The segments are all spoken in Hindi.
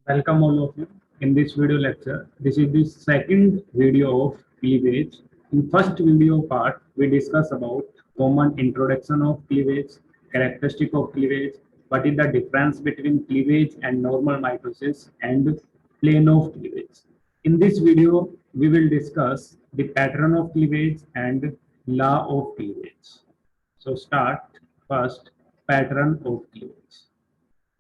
Welcome all of you in this video lecture. This is the second video of cleavage. In first video part, we discuss about common introduction of cleavage, characteristic of cleavage, what is the difference between cleavage and normal mitosis, and plane of cleavage. In this video, we will discuss the pattern of cleavage and law of cleavage. So start first pattern of cleavage.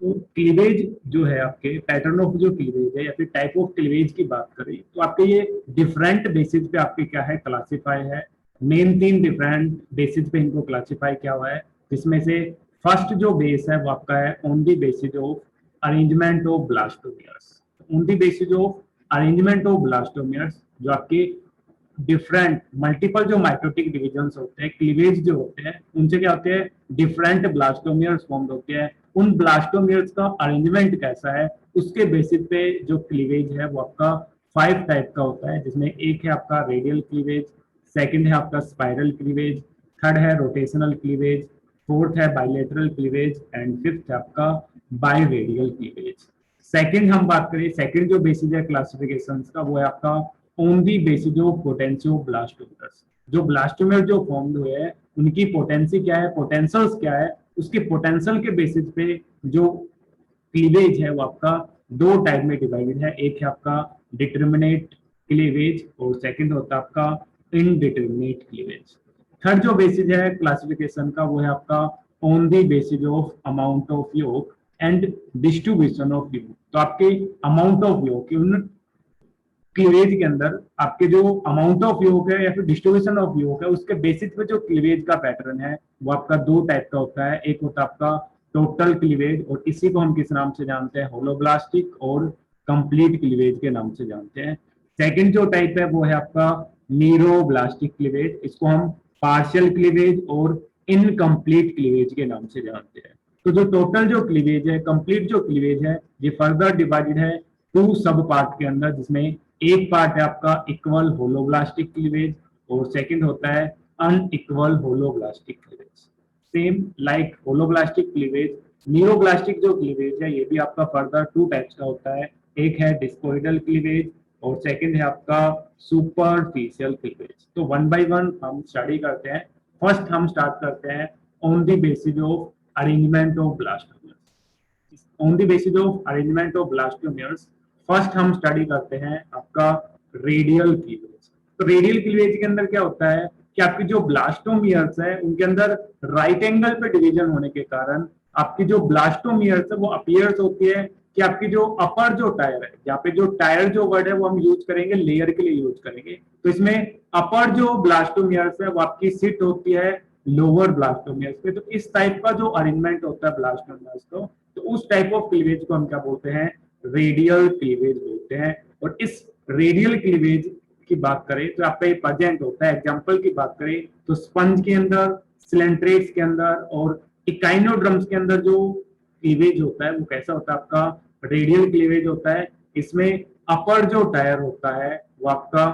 तो क्लीवेज जो है आपके पैटर्न ऑफ जो क्लीवेज है या फिर टाइप ऑफ क्लीवेज की बात करें तो आपके ये डिफरेंट बेसिस पे आपके क्या है क्लासिफाई है। मेन 3 डिफरेंट बेसिस पे इनको क्लासिफाई किया हुआ है, जिसमें से फर्स्ट जो बेस है वो आपका है on the basis of arrangement of blastomeres. On the basis of arrangement of blastomeres जो आपके डिफरेंट मल्टीपल जो माइटोटिक डिविजन्स होते हैं, क्लीवेज जो होते हैं, उनसे क्या होते हैं डिफरेंट ब्लास्टोमियर्स फॉर्म होते हैं। उन ब्लास्टोमियर्स का अरेंजमेंट कैसा है उसके बेसिस पे जो क्लीवेज है वो आपका 5 टाइप का होता है, जिसमें एक है आपका रेडियल क्लीवेज, सेकंड है आपका स्पाइरल क्लीवेज, थर्ड है रोटेशनल क्लीवेज, फोर्थ है बाइलेटरल क्लीवेज एंड फिफ्थ है आपका बाइरेडियल क्लीवेज। सेकंड हम बात करें, सेकंड जो बेसिस है क्लासिफिकेशन का वो है आपका on the basis of potentio blastomeres. जो ब्लास्टोमियर जो फॉर्म हुए हैं उनकी पोटेंसी क्या है, पोटेंशियल्स क्या है, उसके पोटेंशियल के बेसिस पे जो क्लीवेज है वो आपका 2 टाइप में डिवाइडेड है। एक है आपका डिटर्मिनेट क्लीवेज और सेकंड होता है आपका इनडिटर्मिनेट क्लीवेज। थर्ड जो बेसिस है क्लासिफिकेशन का वो है आपका on the basis of amount of yolk and distribution of yolk. तो आपके अमाउंट ऑफ योक क्लीवेज के अंदर आपके जो अमाउंट ऑफ योक है या फिर डिस्ट्रीब्यूशन ऑफ योक है उसके बेसिस पे जो क्लीवेज का पैटर्न है वो आपका 2 टाइप का होता है। एक होता है आपका टोटल क्लीवेज और इसी को हम किस नाम से जानते हैं, होलोब्लास्टिक और कंप्लीट क्लीवेज के नाम से जानते हैं। सेकंड जो टाइप है वो है आपका नीरोब्लास्टिक क्लीवेज, इसको हम पार्शियल क्लीवेज और इनकम्प्लीट क्लीवेज के नाम से जानते हैं। तो जो टोटल जो क्लीवेज है, कंप्लीट जो क्लीवेज है, ये फर्दर डिवाइडेड है 2 सब पार्ट के अंदर, जिसमें एक पार्ट है आपका इक्वल होलोब्लास्टिक क्लीवेज और सेकंड होता है unequal holoblastic cleavage. Same like holoblastic cleavage, meroblastic जो क्लीवेज है ये भी आपका फर्दर 2 टाइप्स का होता है। एक है डिस्कोइडल क्लीवेज और सेकंड है आपका सुपरफिशियल क्लीवेज। तो 1 बाय 1 हम स्टडी करते हैं। फर्स्ट हम स्टार्ट करते हैं on the basis of arrangement of blastomeres. On the basis of arrangement of blastomeres first हम स्टडी करते हैं आपका रेडियल क्लीवेज। तो रेडियल क्लीवेज के अंदर क्या होता है कि आपकी जो ब्लास्टोमियर्स है उनके अंदर राइट एंगल पे डिवीजन होने के कारण आपकी जो ब्लास्टोमियर्स है वो अपीयर्स होती है कि आपकी जो अपर जो टायर है, यहाँ पे जो टायर जो वर्ड है वो हम यूज करेंगे लेयर के लिए यूज करेंगे। तो इसमें अपर जो ब्लास्टोमियर्स है वो आपकी सिट होती है लोअर ब्लास्टोमियर्स पे। तो इस टाइप का जो अरेंजमेंट होता है ब्लास्टोमियर्स को, तो उस टाइप ऑफ क्लीवेज को हम क्या बोलते हैं, रेडियल क्लीवेज बोलते हैं। और इस रेडियल क्लीवेज की बात करें तो आपका ये प्रेजेंट होता है। एग्जांपल की बात करें तो स्पंज के अंदर, सिलेंट्रेट्स के अंदर और इकाइनोड्रम्स के अंदर जो क्लीवेज होता है वो कैसा होता है, आपका रेडियल क्लीवेज होता है। इसमें अपर जो टायर होता है वो आपका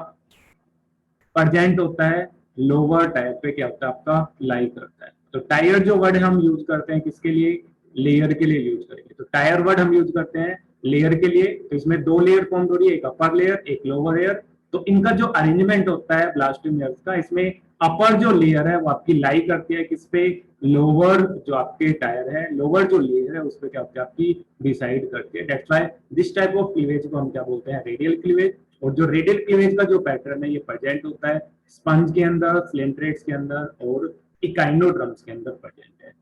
प्रेजेंट होता है, लोअर टायर पे क्या होता है आपका लाई करता है। तो टायर जो वर्ड हम यूज करते हैं किसके लिए, लेयर के लिए यूज करेंगे। तो टायर वर्ड हम यूज करते हैं लेयर के लिए। तो इसमें 2 लेयर फॉर्म हो रही है, एक अपर लेयर एक लोअर लेयर। तो इनका जो अरेंजमेंट होता है ब्लास्टोमियर्स का, इसमें अपर जो लेयर है वो आपकी लाई करती है किस पे, लोअर जो आपके टायर है, लोअर जो लेयर है उस पे क्या होती है आपकी डिसाइड करती है। That's why this type of cleavage को हम क्या बोलते हैं, रेडियल क्लीवेज। और जो रेडियल क्लीवेज का जो पैटर्न है ये प्रेजेंट होता है स्पंज के अंदर, सिलेंट्रेट्स के अंदर और इकाइनोड्रम्स के अंदर प्रेजेंट है।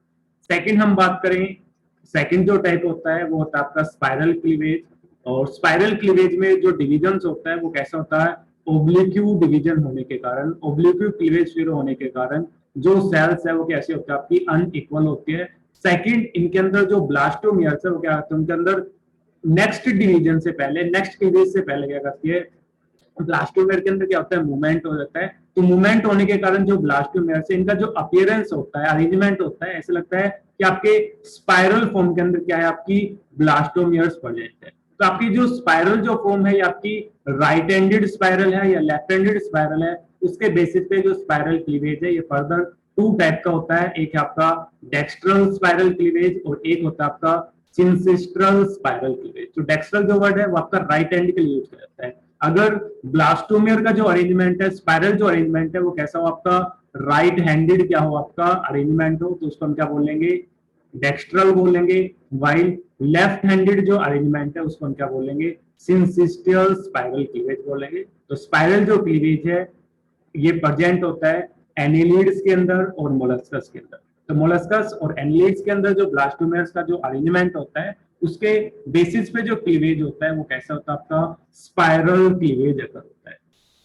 सेकंड हम बात करें, सेकंड जो टाइप होता है वो होता है आपका स्पाइरल क्लीवेज। और स्पाइरल क्लीवेज में जो डिविजन्स होता है वो कैसा होता है, ओब्लिक्यू डिवीजन होने के कारण, ओब्लिक्यू क्लीवेज फिर होने के कारण जो सेल्स है वो कैसे होते हैं आपकी अनइक्वल होती है। सेकंड, इनके अंदर जो ब्लास्टोमियर्स है वो क्या होता है, उनके अंदर नेक्स्ट डिवीजन से पहले, नेक्स्ट क्लीवेज से पहले क्या करती है, ब्लास्टोमियर के अंदर क्या होता है, मूवमेंट हो जाता है। तो मूवमेंट होने के कारण जो ब्लास्टोमियर से इनका जो अपीयरेंस होता है, अरेंजमेंट होता है, ऐसा लगता है कि आपके स्पाइरल फॉर्म के अंदर क्या है, आपकी ब्लास्टोमियर्स प्रेजेंट है। तो आपकी जो स्पाइरल जो फॉर्म है ये आपकी राइट हैंडेड स्पाइरल है या लेफ्ट हैंडेड स्पाइरल है, उसके बेसिस पे जो स्पाइरल क्लीवेज है ये फर्दर 2 टाइप का होता है। एक है आपका डेक्स्ट्रल स्पाइरल क्लीवेज और एक होता है आपका सिंसिस्ट्रल स्पाइरल क्लीवेज। तो डेक्स्ट्रल जो वर्ड है वो आपका राइट हैंड के लिए यूज किया जाता है। अगर ब्लास्टोमियर का जो अरेंजमेंट है, स्पाइरल जो अरेंजमेंट है वो कैसा हो आपका, राइट हैंडेड क्या हो आपका अरेंजमेंट हो, तो उसको हम क्या बोलेंगे, डेक्स्ट्रल बोलेंगे। वाइल लेफ्ट हैंडेड जो अरेंजमेंट है उसको हम क्या बोलेंगे, सिंसिस्टियल स्पाइरल क्लीवेज बोलेंगे। तो स्पाइरल जो क्लीवेज है ये प्रेजेंट होता है एनिलिड्स के अंदर और मोलस्कस के अंदर। तो मोलस्कस और एनिलिड्स के अंदर जो ब्लास्टोमेयर्स का जो अरेंजमेंट होता है उसके बेसिस पे जो क्लीवेज होता है वो कैसा होता है आपका, स्पाइरल क्लीवेज अगर होता है।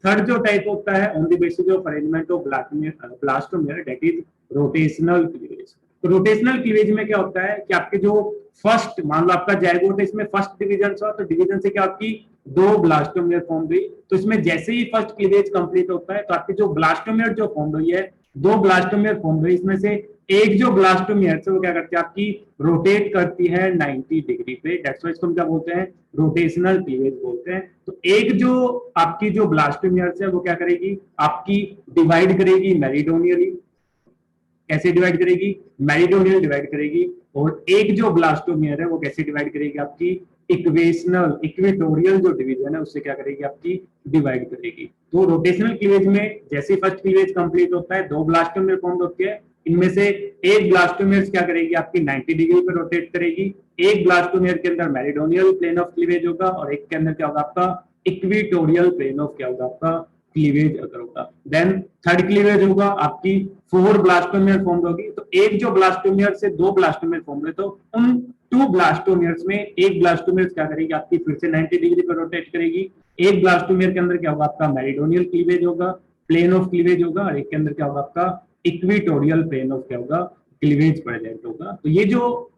थर्ड जो टाइप होता है on the basis of arrangement of blastomere that is rotational cleavage. तो रोटेशनल क्लीवेज में क्या होता है कि आपके जो फर्स्ट, मान लो आपका जाइगोट है, इसमें फर्स्ट डिवीजन हुआ, तो डिवीजन से क्या आपकी दो ब्लास्टोमियर फॉर्म हुई। तो इसमें जैसे ही फर्स्ट क्लीवेज कंप्लीट होता है तो आपकी जो ब्लास्टोमियर जो फॉर्म हुई है, दो ब्लास्टोमियर फॉर्म हुई, इसमें से एक जो ब्लास्टोमियर से वो क्या करती है आपकी, रोटेट करती है 90 डिग्री पे। दैट्स व्हाई इसको हम क्या बोलते हैं, रोटेशनल क्लीवेज बोलते हैं। तो एक जो आपकी जो ब्लास्टोमियर है वो क्या करेगी आपकी, डिवाइड करेगी मेरिडोनियली। कैसे डिवाइड करेगी, मेरिडोनियल डिवाइड करेगी। और एक जो ब्लास्टोमियर है वो कैसे डिवाइड करेगी आपकी, इक्वेशनल इक्वेटोरियल जो डिवीजन है उससे क्या करेगी आपकी, डिवाइड करेगी। तो रोटेशनल क्लीवेज में जैसे फर्स्ट क्लीवेज कंप्लीट होता है दो ब्लास्टोमियर फॉर्म होती है, इनमें से एक ब्लास्टोमियर क्या करेगी आपकी 90 डिग्री पर रोटेट करेगी। एक ब्लास्टोमियर के अंदर मेरिडोनियल प्लेन ऑफ क्लीवेज होगा और एक के अंदर क्या होगा आपका, इक्वेटोरियल प्लेन ऑफ क्या होगा आपका, क्लीवेज अगर होगा। देन थर्ड क्लीवेज होगा आपकी, 4 ब्लास्टोमियर फॉर्म होगी। तो एक जो ब्लास्टोमियर से दो ब्लास्टोमियर फॉर्म हुए, तो उन 2 ब्लास्टोमियर्स में एक ब्लास्टोमियर क्या करेगी आपकी, फिर से 90 डिग्री पर रोटेट करेगी। एक ब्लास्टोमियर के अंदर क्या होगा आपका, मेरिडोनियल क्लीवेज होगा, प्लेन ऑफ क्लीवेज होगा, और एक के अंदर क्या होगा आपका, इक्वेटोरियल प्लेन ऑफ क्या होगा, क्लीवेज प्रेजेंट होगा। तो ये जो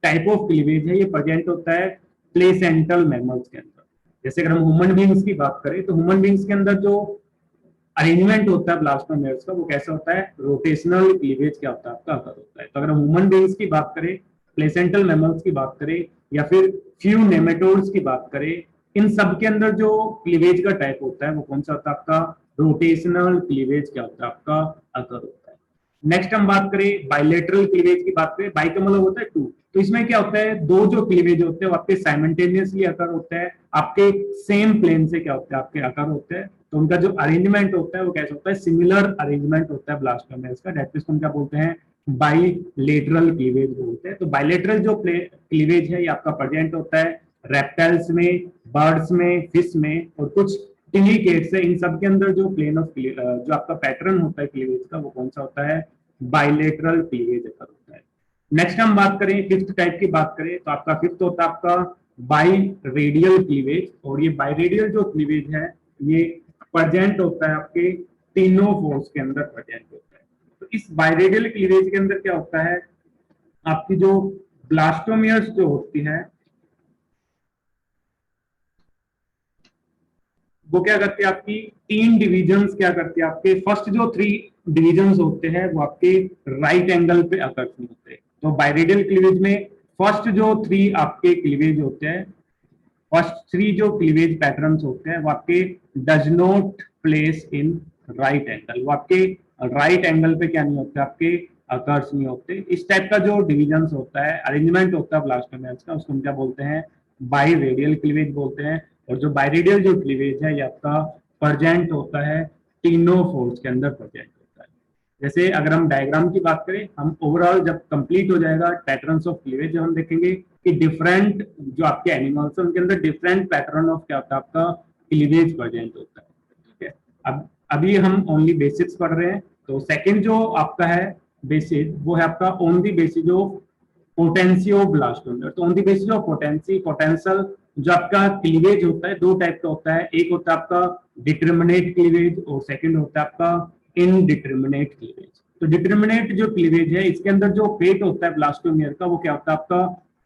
टाइप ऑफ क्लीवेज है ये प्रेजेंट होता है प्लेसेंटल मैमल्स के अंदर। जैसे अगर हम ह्यूमन बींग्स की बात करें तो ह्यूमन बींग्स के अंदर जो अरेंजमेंट होता है ब्लास्टोमेयर्स का वो कैसा होता है, रोटेशनल क्लीवेज क्या होता है आपका अकर होता है। तो अगर हम ह्यूमन बींग्स की बात करें, प्लेसेंटल मैमल्स की बात करें, या फिर फ्यू नेमेटोड्स की बात करें, इन सब के अंदर जो क्लीवेज का टाइप होता है वो कौन सा होता है आपका, रोटेशनल क्लीवेज क्या होता है आपका अकर होता है। नेक्स्ट हम बात करें बाइलेटरल क्लीवेज की बात करें, बाई का मतलब होता है 2। तो इसमें क्या होता है, दो जो क्लीवेज होते हैं वो आपके साइमल्टेनियसली अकर होते हैं, आपके सेम प्लेन से क्या होते हैं आपके अकर होते हैं। तो उनका जो अरेंजमेंट होता है वो कैसा होता है, सिमिलर अरेंजमेंट होता है ब्लास्टोमेयर्स का। दैट मींस हम क्या बोलते हैं, बाइलेटरल क्लीवेज बोलते हैं। तो बाइलेटरल जो क्लीवेज है ये आपका प्रेजेंट होता है रेप्टाइल्स में, बर्ड्स में, फिश में और कुछ टिनिकेट्स है। इन सब के अंदर जो प्लेन ऑफ जो आपका पैटर्न होता है क्लीवेज का वो कौन सा होता है, बाइलेटरल क्लीवेज होता है। नेक्स्ट हम बात करें फिफ्थ टाइप की बात करें तो आपका फिफ्थ होता है आपका बाई रेडियल क्लीवेज। और ये बाई रेडियल जो क्लीवेज है ये प्रेजेंट होता है आपके तीनों फोर्स के अंदर प्रेजेंट होता है। तो इस बाई रेडियल क्लीवेज के अंदर क्या होता है, आपकी जो ब्लास्टोमियर्स जो होती है वो क्या करती है आपकी, 3 डिविजन्स क्या करती है आपके, फर्स्ट जो 3 डिविजन्स होते हैं वो आपके राइट एंगल पे आकर्षण होते हैं। तो बायरेडियल क्लीवेज में फर्स्ट जो 3 आपके क्लीवेज होते हैं, फर्स्ट 3 जो क्लीवेज पैटर्न्स होते हैं वो आपके does not place in right angle, वो आपके राइट एंगल पे क्या नहीं होते, आपके अकर्स नहीं होते। इस टाइप का जो डिविजन्स होता है, अरेंजमेंट होता है ब्लास्टोमेयर्स का, उसको हम क्या बोलते हैं, बाई रेडियल क्लीवेज बोलते हैं। और जो बायरेडियल जो क्लीवेज है ये आपका प्रेजेंट होता है तीनों फोर्स के अंदर प्रेजेंट होता है। जैसे अगर हम डायग्राम की बात करें, हम ओवरऑल जब कंप्लीट हो जाएगा पैटर्न्स ऑफ क्लीवेज, जब हम देखेंगे कि डिफरेंट जो आपके एनिमल्स है उनके अंदर डिफरेंट पैटर्न ऑफ क्या होता है आपका क्लीवेज प्रेजेंट होता है। ठीक है, अब अभी हम ओनली बेसिक्स पढ़ रहे हैं। तो सेकंड जो आपका है बेसिक वो है आपका on the basis of potency of blastomere. तो on the basis of potency, potential जो आपका क्लीवेज होता है 2 टाइप का होता है, एक होता है आपका डिटरमिनेट क्लीवेज और सेकंड होता है आपका इनडिटरमिनेट क्लीवेज। तो डिटरमिनेट जो क्लीवेज है इसके अंदर जो फेट होता है ब्लास्टोमियर का वो क्या होता है आपका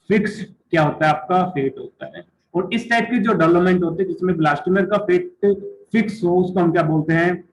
फिक्स क्या होता है आपका फेट होता है। और इस टाइप के जो डेवलपमेंट होते हैं जिसमें ब्लास्टोमियर का फेट फिक्स हो उसको हम क्या बोलते हैं,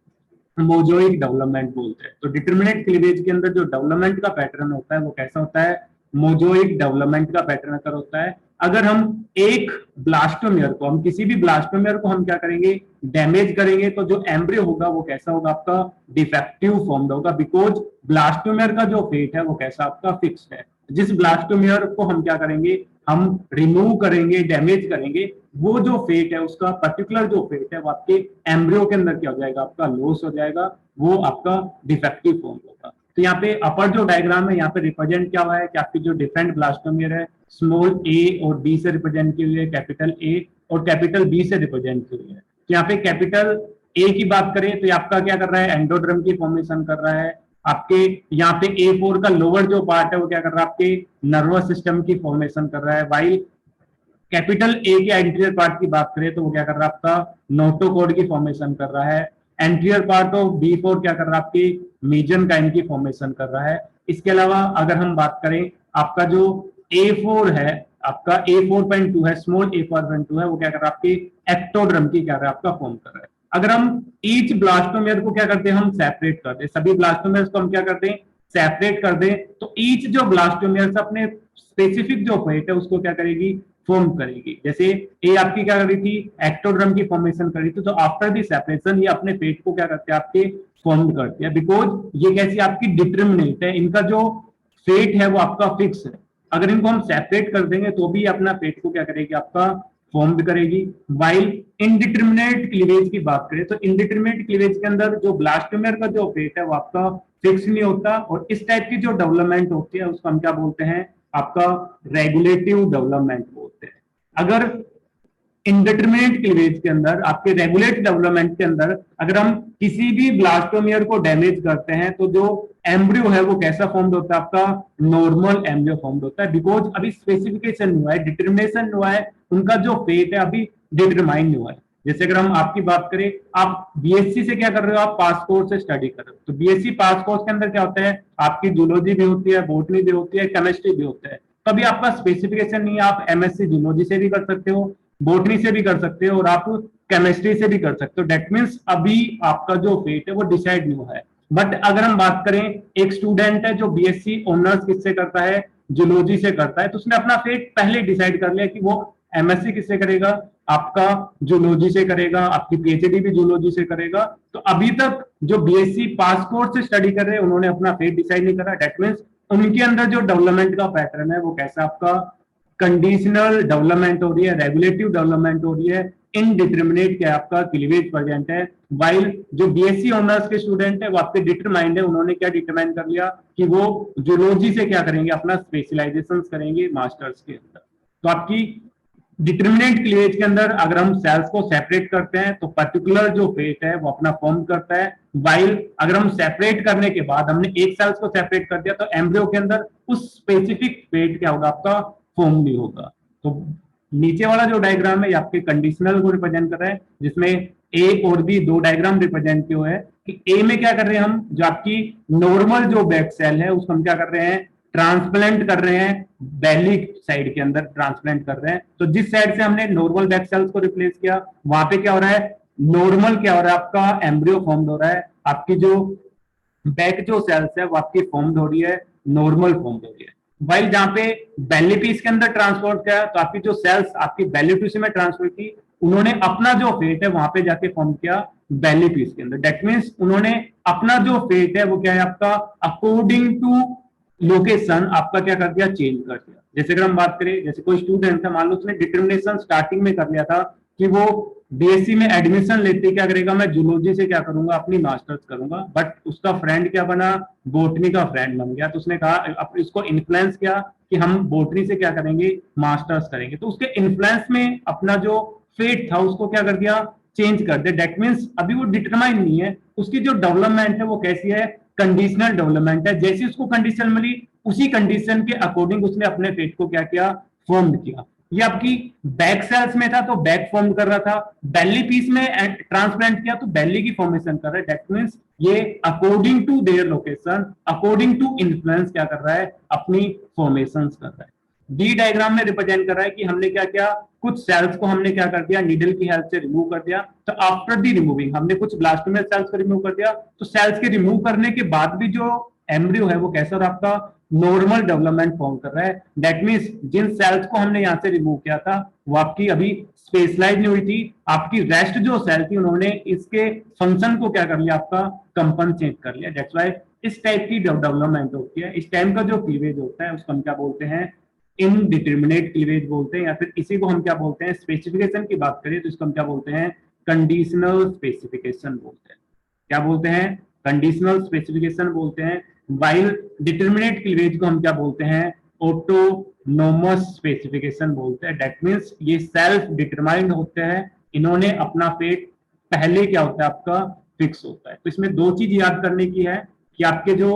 मोजोइक डेवलपमेंट बोलते हैं। तो डिटरमिनेट क्लीवेज के अंदर जो डेवलपमेंट का पैटर्न होता है वो कैसा होता है, मोजोइक डेवलपमेंट का पैटर्न अगर होता है। अगर हम एक ब्लास्टोमियर को, हम किसी भी ब्लास्टोमियर को हम क्या करेंगे, डैमेज करेंगे, तो जो एम्ब्रियो होगा वो कैसा होगा आपका डिफेक्टिव फॉर्म होगा, बिकॉज ब्लास्टोमियर का जो फेट है वो कैसा आपका फिक्स्ड है। जिस ब्लास्टोमियर को हम क्या करेंगे, हम रिमूव करेंगे, डैमेज करेंगे, वो जो फेट है, उसका पर्टिकुलर जो फेट है वो आपके एम्ब्रियो के अंदर क्या हो जाएगा, आपका लॉस हो जाएगा, वो आपका डिफेक्टिव फॉर्म होगा। तो यहाँ पे अपर जो डायग्राम है, यहाँ पे रिप्रेजेंट क्या हुआ है कि आपकी जो डिफरेंट ब्लास्टोमियर है, स्मॉल ए और बी से रिप्रेजेंट की हुई है, कैपिटल ए और कैपिटल बी से रिप्रेजेंट की हुई है। तो यहाँ पे कैपिटल ए की बात करें तो आपका क्या कर रहा है, एंडोड्रम की फॉर्मेशन कर रहा है। आपके यहाँ पे A4 का लोअर जो पार्ट है वो क्या कर रहा है, आपके नर्वस सिस्टम की फॉर्मेशन कर रहा है। वाइल कैपिटल ए के एंटीरियर पार्ट की बात करें तो वो क्या कर रहा है, आपका नोटोकॉर्ड की फॉर्मेशन कर रहा है। एंटीरियर पार्ट ऑफ B4 क्या कर रहा है, आपकी मीजनकाइम की फॉर्मेशन कर रहा है। इसके अलावा अगर हम बात करें, आपका जो A4 है, आपका A4.2 है, स्मॉल A4.2 है, वो क्या कर रहा है, आपकी एक्टोड्रम की क्या कर रहा है, आपका फॉर्म कर रहा है। अगर हम ईच ब्लास्टोमियर को क्या करते हैं, हम सेपरेट करते हैं, सभी ब्लास्टोमियर्स को हम क्या करते हैं, सेपरेट कर दें, तो ईच जो ब्लास्टोमियर्स अपने स्पेसिफिक जो फेट है उसको क्या करेगी, फॉर्म करेगी। जैसे ए आपकी क्या कर रही थी, एक्टोड्रम की फॉर्मेशन कर रही थी, तो आफ्टर दी सेपरेशन ये अपने फेट को क्या करते हैं, आपके फॉर्म करते हैं, बिकॉज ये कैसी आपकी डिटर्मिनेट है, इनका जो फेट है वो आपका फिक्स है। अगर इनको हम सेपरेट कर देंगे तो भी अपना फेट को क्या करेगी, आपका फॉर्म करेगी। वाइल इनडिटर्मिनेट क्लीवेज की बात करें तो इनडिटर्मिनेट क्लीवेज के अंदर जो ब्लास्टोमियर का जो फेट है वो आपका फिक्स नहीं होता, और इस टाइप की जो डेवलपमेंट होती है उसको हम क्या बोलते हैं, आपका रेगुलेटिव डेवलपमेंट बोलते हैं। अगर इंडिटरमिनेट क्लीवेज के अंदर, आपके रेगुलेट डेवलपमेंट के अंदर अगर हम किसी भी ब्लास्टोमियर को डैमेज करते हैं तो जो एम्ब्रियो है वो कैसा फॉर्म होता है, आपका नॉर्मल एम्ब्रियो फॉर्म होता है, बिकॉज अभी स्पेसिफिकेशन हुआ है, डिटर्मिनेशन हुआ है, उनका जो फेट है अभी डिटरमाइन हुआ है। जैसे अगर हम आपकी बात करें, आप बीएससी से क्या कर रहे हो, आप पास कोर्स से स्टडी कर रहे हो, तो बीएससी पास कोर्स के अंदर क्या होता है, आपकी जूलॉजी भी होती है, बोटनी भी होती है, केमिस्ट्री भी होता है। कभी आपका स्पेसिफिकेशन नहीं है, आप एमएससी जूलॉजी से भी कर सकते हो, बोटनी से भी कर सकते हो, और आप केमिस्ट्री से भी कर सकते हो। डेट मीन्स अभी आपका जो फेट है वो डिसाइड नहीं हुआ है। बट अगर हम बात करें, एक स्टूडेंट है जो बीएससी ऑनर्स किससे करता है, जूलॉजी से करता है, तो उसने अपना फेट पहले डिसाइड कर लिया कि वो एमएससी किससे करेगा, आपका जूलॉजी से करेगा, आपकी पीएचडी भी जूलॉजी से करेगा। तो अभी तक जो बीएससी पास कोर्स से स्टडी कर रहे हैं उन्होंने अपना फेट डिसाइड नहीं करा। डेट मीन्स उनके अंदर जो डेवलपमेंट का पैटर्न है वो कैसा, आपका कंडीशनल डेवलपमेंट हो रही है, रेगुलेटिव डेवलपमेंट हो रही है, इनडिटर्मिनेट क्या आपका क्लीवेज प्रेजेंट है। वाइल जो बीएससी ऑनर्स के स्टूडेंट है वो आपके डिटरमाइंड है, उन्होंने क्या डिटरमाइन कर लिया कि वो जूलॉजी से क्या करेंगे, अपना स्पेशलाइजेशन करेंगे मास्टर्स के अंदर। तो आपकी डिटर्मिनेंट क्लीवेज के अंदर अगर हम सेल्स को सेपरेट करते हैं तो पर्टिकुलर जो फेट है वो अपना फॉर्म करता है। वाइल अगर हम सेपरेट करने के बाद हमने एक सेल्स को सेपरेट कर दिया तो एम्ब्रियो के अंदर उस स्पेसिफिक फेट क्या होगा, आपका फॉर्म नहीं होगा। तो नीचे वाला जो डायग्राम है ये आपके कंडीशनल को रिप्रेजेंट कर रहा है, जिसमें ए और बी दो डायग्राम रिप्रेजेंट किए हुए हैं कि ए में क्या कर रहे हैं हम, जो आपकी नॉर्मल जो बैक सेल है उसको हम क्या कर रहे हैं, ट्रांसप्लांट कर रहे हैं, बैली साइड के अंदर ट्रांसप्लांट कर रहे हैं। तो जिस साइड से हमने नॉर्मल बैक सेल्स को रिप्लेस किया वहां पे क्या हो रहा है, नॉर्मल क्या हो रहा है, आपका एम्ब्रियो फॉर्म हो रहा है, आपकी जो बैक जो सेल्स है वो आपकी फॉर्म हो रही है, नॉर्मल फॉर्म हो रही है। वाइल जहां पे बेली पीस के अंदर ट्रांसफर किया तो आपकी जो सेल्स आपकी बेली टिश्यू में ट्रांसफर की, उन्होंने अपना जो फेट है वहां पे जाके फॉर्म किया बेली पीस के अंदर। डेट मीन्स उन्होंने अपना जो फेट है वो क्या है, आपका अकॉर्डिंग टू लोकेशन आपका क्या कर दिया, चेंज कर दिया। जैसे अगर हम बात करें, जैसे कोई स्टूडेंट था, मान लो उसने डिटर्मिनेशन स्टार्टिंग में कर लिया था कि वो बीएससी में एडमिशन लेते क्या करेगा, मैं जूलॉजी से क्या करूंगा, अपनी मास्टर्स करूंगा, बट उसका फ्रेंड क्या बना, बोटनी का फ्रेंड बन गया, तो उसने कहा, इसको इन्फ्लुएंस किया कि हम बोटनी से क्या करेंगे, मास्टर्स करेंगे। तो उसके इन्फ्लुएंस में अपना जो फेट था उसको क्या कर दिया, चेंज कर दिया। डेट मीन्स अभी वो डिटरमाइन नहीं है, उसकी जो डेवलपमेंट है वो कैसी है, कंडीशनल डेवलपमेंट है। जैसी उसको कंडीशन मिली उसी कंडीशन के अकॉर्डिंग उसने अपने फेट को क्या किया, फॉर्म किया। ये आपकी बैक सेल्स में था तो बैक फॉर्म कर रहा था, बेली पीस में ट्रांसप्लांट किया तो बेली की फॉर्मेशन कर रहा है। दैट मींस ये according to their location, according to influence क्या कर रहा है, अपनी फॉर्मेशंस कर रहा है। डी डायग्राम में रिप्रेजेंट कर रहा है कि हमने क्या किया, कुछ सेल्स को हमने क्या कर दिया, नीडल की हेल्प से रिमूव कर दिया। तो आफ्टर दी रिमूविंग हमने कुछ ब्लास्टोमियल सेल्स को रिमूव कर दिया, तो सेल्स के रिमूव करने के बाद भी जो एम्ब्रियो है वो कैसा, और आपका नॉर्मल डेवलपमेंट फॉर्म कर रहा है। दैट मीन्स जिन सेल्स को हमने यहां से रिमूव किया था वो आपकी अभी स्पेशलाइज नहीं हुई थी, आपकी रेस्ट जो सेल थी उन्होंने इसके फंक्शन को क्या कर लिया, आपका कंपनसेट कर लिया। दैट्स व्हाई इस टाइप की डेवलपमेंट होती है। इस टाइप का जो क्लीवेज होता है उसको हम क्या बोलते हैं, इनडिटर्मिनेट क्लीवेज बोलते हैं, या फिर इसी को हम क्या बोलते हैं, स्पेसिफिकेशन की बात करें तो इसको हम क्या बोलते हैं, कंडीशनल स्पेसिफिकेशन बोलते हैं। क्या बोलते हैं, कंडीशनल स्पेसिफिकेशन बोलते हैं। वाइल डिटर्मिनेट क्लीवेज को हम क्या बोलते हैं, ऑटोनोमस स्पेसिफिकेशन बोलते हैं। दैट मींस ये सेल्फ डिटरमाइंड होते हैं, इन्होंने अपना फेट पहले क्या होता है आपका फिक्स होता है। तो इसमें दो चीज याद करने की है कि आपके जो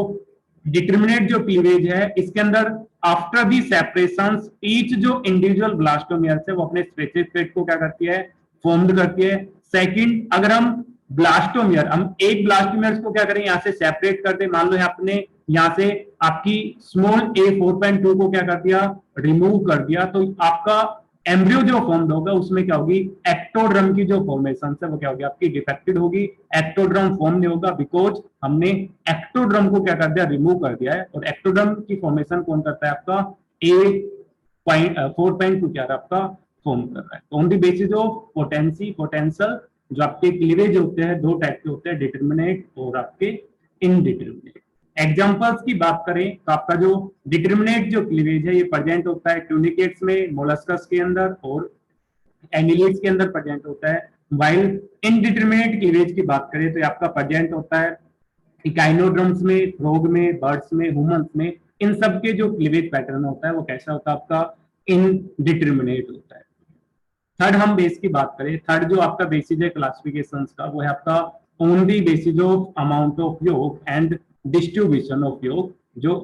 डिटर्मिनेट जो क्लीवेज है इसके अंदर आफ्टर दी सेपरेशन ईच जो इंडिविजुअल ब्लास्टोमियर्स है वो अपने स्पेसिफिक फेट को क्या करती है, फॉर्म्ड करती है। सेकंड, अगर हम ब्लास्टोमियर, हम एक ब्लास्टोमियर को क्या करें, यहां से सेपरेट कर दे, मान लो आपने यहां से आपकी स्मॉल ए 4.2 को क्या कर दिया, रिमूव कर दिया, तो आपका एम्ब्रियो जो फॉर्म्ड होगा उसमें क्या होगी, एक्टोड्रम की जो फॉर्मेशन है वो क्या होगी, आपकी डिफेक्टेड होगी। एक्टोड्रम फॉर्म नहीं होगा बिकॉज हमने एक्टोड्रम को क्या कर दिया, रिमूव कर दिया है। और एक्टोड्रम की फॉर्मेशन कौन करता है, आपका ए 4.2 क्या आपका फॉर्म कर रहा है। On the basis of potential जो आपके क्लीवेज होते हैं दो टाइप के होते हैं, डिटर्मिनेट और आपके इनडिटर्मिनेट। एग्जांपल्स की बात करें तो आपका जो डिटर्मिनेट जो क्लीवेज है ये प्रेजेंट होता है ट्यूनिकेट्स में, मोलस्कस के अंदर और एनिलिड्स के अंदर प्रेजेंट होता है। वाइल इनडिटर्मिनेट क्लीवेज की बात करें तो ये आपका प्रेजेंट होता है इकाइनोड्रम्स में, फ्रॉग में, बर्ड्स में, ह्यूमंस में। इन सब के जो क्लीवेज पैटर्न होता है वो कैसा होता है, आपका इनडिटर्मिनेट होता है। थर्ड हम बेस की बात करें, थर्ड जो आपका बेसिस है क्लासिफिकेशन का वो है आपका on the basis of amount of योग एंड डिस्ट्रीब्यूशन ऑफ योग। जो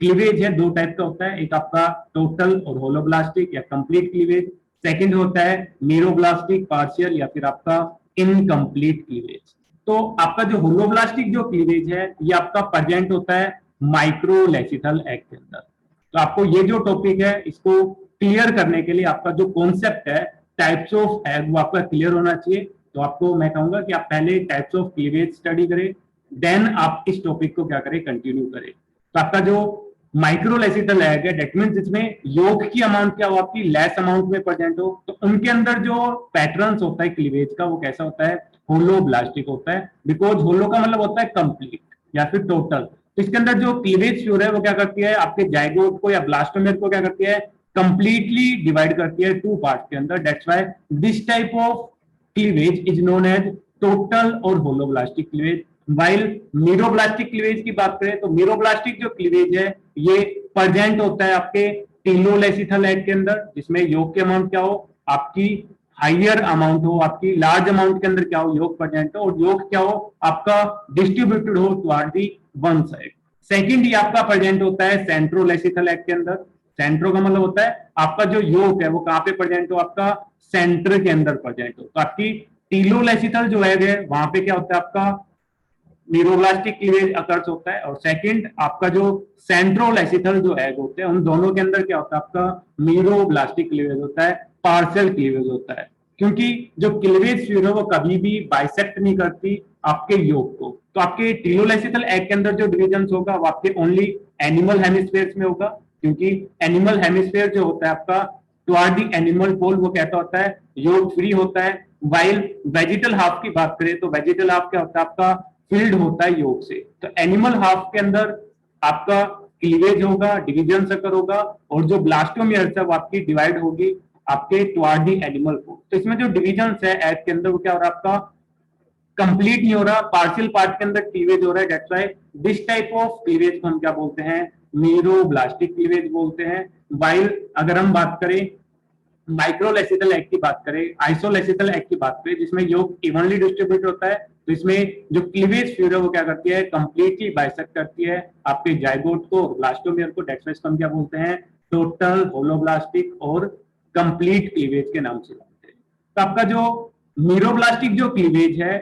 क्लीवेज है दो टाइप का होता है, एक आपका टोटल और होलोब्लास्टिक या कंप्लीट क्लीवेज, सेकंड होता है मीरोब्लास्टिक पार्शियल या फिर आपका इनकम्प्लीट क्लीवेज। तो आपका जो होलोब्लास्टिक जो क्लीवेज है ये आपका प्रेजेंट होता है माइक्रोलेसिथल एग के अंदर। तो आपको ये जो टॉपिक है इसको क्लियर करने के लिए आपका जो कॉन्सेप्ट है टाइप्स ऑफ एग वो आपका क्लियर होना चाहिए। तो आपको मैं कहूंगा कि आप पहले टाइप्स ऑफ क्लीवेज स्टडी करें, देन आप इस टॉपिक को क्या करें, कंटिन्यू करें। तो आपका जो माइक्रोलेसिथल एग है डेट मींस इसमें योग की अमाउंट क्या हो, आपकी लेस अमाउंट में प्रेजेंट हो, तो उनके अंदर जो पैटर्न्स होता है क्लीवेज का वो कैसा होता है, होलोब्लास्टिक होता है। बिकॉज होलो का मतलब होता है कंप्लीट या फिर टोटल। तो इसके अंदर जो क्लीवेज फ्यूर है वो क्या करती है, आपके जाइगोट को या ब्लास्टोमेर को क्या करती है, कंप्लीटली डिवाइड करती है टू पार्ट के अंदर। That's why this type of cleavage is known as total और holoblastic cleavage. While meroblastic cleavage की बात करें तो मीरोब्लास्टिक जो क्लीवेज है ये प्रेजेंट होता है आपके टीलोलेसिथल एग के अंदर, जिसमें योग के अमाउंट क्या हो, आपकी हाइयर अमाउंट हो, आपकी लार्ज अमाउंट के अंदर क्या हो, योग प्रेजेंट हो, और योग क्या हो, आपका डिस्ट्रीब्यूटेड हो toward the one side. Second ये आपका प्रेजेंट होता है सेंट्रोलेसिथल एग के अंदर। सेंट्रो का मतलब होता है आपका जो योग है वो कहां पे प्रेजेंट हो, आपका सेंटर के अंदर प्रेजेंट हो। तो आपकी टीलोलेसिथल जो एग है वहां पे क्या होता है, आपका मीरोब्लास्टिक क्लीवेज अकर्स होता है। और सेकंड आपका जो सेंट्रोलेसिथल जो एग होते हैं उन दोनों के अंदर क्या होता है, आपका मीरोब्लास्टिक क्लीवेज होता है, पार्शियल क्लीवेज होता है। क्योंकि जो क्लीवेज फ्यूर है वो कभी भी बाइसेक्ट नहीं करती आपके योग को। तो आपके टीलोलेसिथल एग के अंदर जो डिविजन होगा वो आपके ओनली एनिमल हेमिस्फेयर में होगा, क्योंकि एनिमल हेमिस्फेयर जो होता है आपका टुवर्ड द एनिमल पोल वो कहता होता है योग फ्री होता है। वाइल वेजिटल हाफ की बात करें तो वेजिटल हाफ क्या होता है, आपका फील्ड होता है योग से। तो एनिमल हाफ के अंदर आपका क्लीवेज होगा, डिवीजन सकर होगा, और जो ब्लास्टोमियर्स है वो आपकी डिवाइड होगी आपके टुवर्ड दी एनिमल पोल। तो इसमें जो डिविजन है एग के अंदर वो क्या हो रहा है, आपका कंप्लीट नहीं हो रहा, पार्शियल पार्ट के अंदर क्लीवेज हो रहा है। That's why this type of cleavage को हम क्या बोलते हैं, मीरोब्लास्टिक क्लीवेज बोलते हैं। वाइल अगर हम बात करें माइक्रोलेसिथल एग की बात करें, आइसोलेसिथल एग की बात करें जिसमें योग इवनली डिस्ट्रीब्यूट होता है, तो इसमें जो क्लीवेज फ्यूर है वो क्या करती है, कंप्लीटली बाइसेक्ट करती है आपके जाइगोट को, ब्लास्टोमियर को। दैट्स व्हाई हम क्या बोलते हैं, टोटल, होलोब्लास्टिक और कंप्लीट क्लीवेज के नाम से जानते हैं। तो आपका जो मीरोब्लास्टिक जो क्लीवेज है,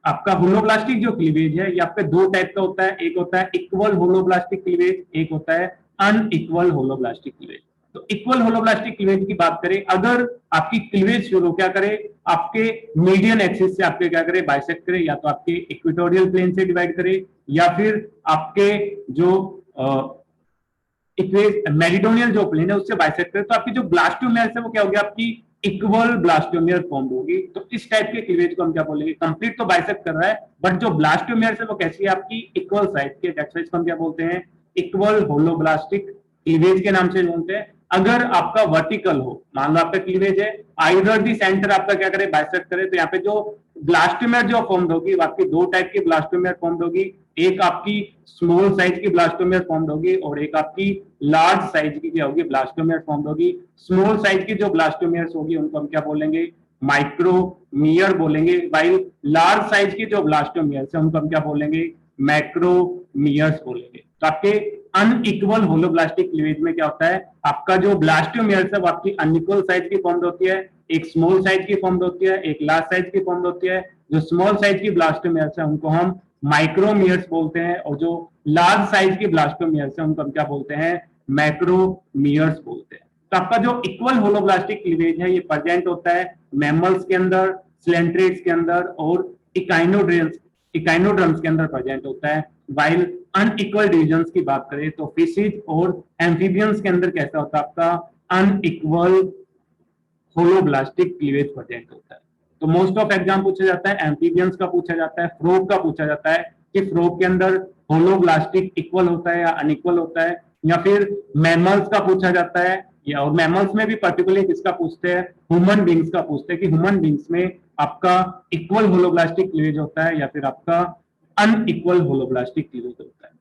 आपका होलोब्लास्टिक जो क्लीवेज है ये आपके दो टाइप का होता है, एक होता है इक्वल होलोब्लास्टिक क्लीवेज, एक होता है अनइक्वल होलोब्लास्टिक क्लीवेज। तो इक्वल होलोब्लास्टिक क्लीवेज की बात करें, अगर आपकी क्लीवेज शुरू क्या करे, आपके मीडियन एक्सिस से आपके क्या करे, बाइसेक्ट करे, या तो आपके इक्वेटोरियल प्लेन से डिवाइड करे या फिर आपके जो मेरिडोनियल जो प्लेन है उससे बाइसेक्ट करे, तो आपकी जो ब्लास्टोमियर्स है वो क्या होगी, आपकी इक्वल ब्लास्टोमियर फॉर्म होगी। तो इस टाइप के क्लीवेज को हम क्या बोलेंगे, कंप्लीट तो बाइसेक्ट कर रहा है बट जो ब्लास्टोमियर है वो कैसी है आपकी इक्वल साइज के, दैट्स व्हाई इसको हम क्या बोलते हैं, इक्वल होलोब्लास्टिक क्लीवेज के नाम से बोलते हैं। अगर आपका वर्टिकल हो, मान लो आपका क्लीवेज है आइदर दी सेंटर आपका क्या करे बाइसेक्ट करे, तो यहाँ पे जो ब्लास्टोमियर जो फॉर्म होगी वो आपकी दो टाइप की ब्लास्टोमियर फॉर्म होगी, एक आपकी स्मॉल साइज की ब्लास्टोमियर फॉर्म होगी और एक आपकी लार्ज साइज की क्या होगी ब्लास्टोमियर फॉर्म होगी। स्मॉल साइज की जो ब्लास्टोमियर्स होगी उनको हम क्या बोलेंगे, माइक्रोमियर बोलेंगे, वाइल लार्ज साइज की जो ब्लास्टोमियर्स है उनको हम क्या बोलेंगे, मैक्रोमियर्स बोलेंगे। तो आपके अनइक्वल होलोब्लास्टिक क्लीवेज में क्या होता है, आपका जो ब्लास्टोमियर्स है वो आपकी अनइक्वल साइज की फॉर्म होती है, एक स्मॉल साइज की फॉर्म होती है, एक लार्ज साइज की फॉर्म होती है। जो स्मॉल साइज की ब्लास्टोमियर्स है उनको हम माइक्रोमियर्स बोलते हैं और जो लार्ज साइज की ब्लास्टोमियर्स है उनको हम क्या बोलते हैं, मैक्रोमियर्स बोलते हैं। तो आपका जो इक्वल होलोब्लास्टिक क्लीवेज है ये प्रेजेंट होता है मैमल्स के अंदर, स्लेंट्रेट्स के अंदर और इकाइनोड्रम्स के अंदर प्रेजेंट होता है। वाइल अनइक्वल डिविजन्स की बात करें तो फिशिज और एम्फीबियंस के अंदर कैसा होता है आपका अनइक्वल होलोब्लास्टिक क्लीवेज प्रेजेंट होता है। तो मोस्ट ऑफ एग्जाम पूछा जाता है, एम्फीबियंस का पूछा जाता है, फ्रॉग का पूछा जाता है कि फ्रॉग के अंदर होलोब्लास्टिक इक्वल होता है या अनइक्वल होता है, या फिर मैमल्स का पूछा जाता है, या और मैमल्स में भी पर्टिकुलरली किसका पूछते हैं, ह्यूमन बींग्स का पूछते हैं कि ह्यूमन बींग्स में आपका इक्वल होलोब्लास्टिक क्लीवेज होता है या फिर आपका अनइक्वल होलोब्लास्टिक क्लीवेज होता है।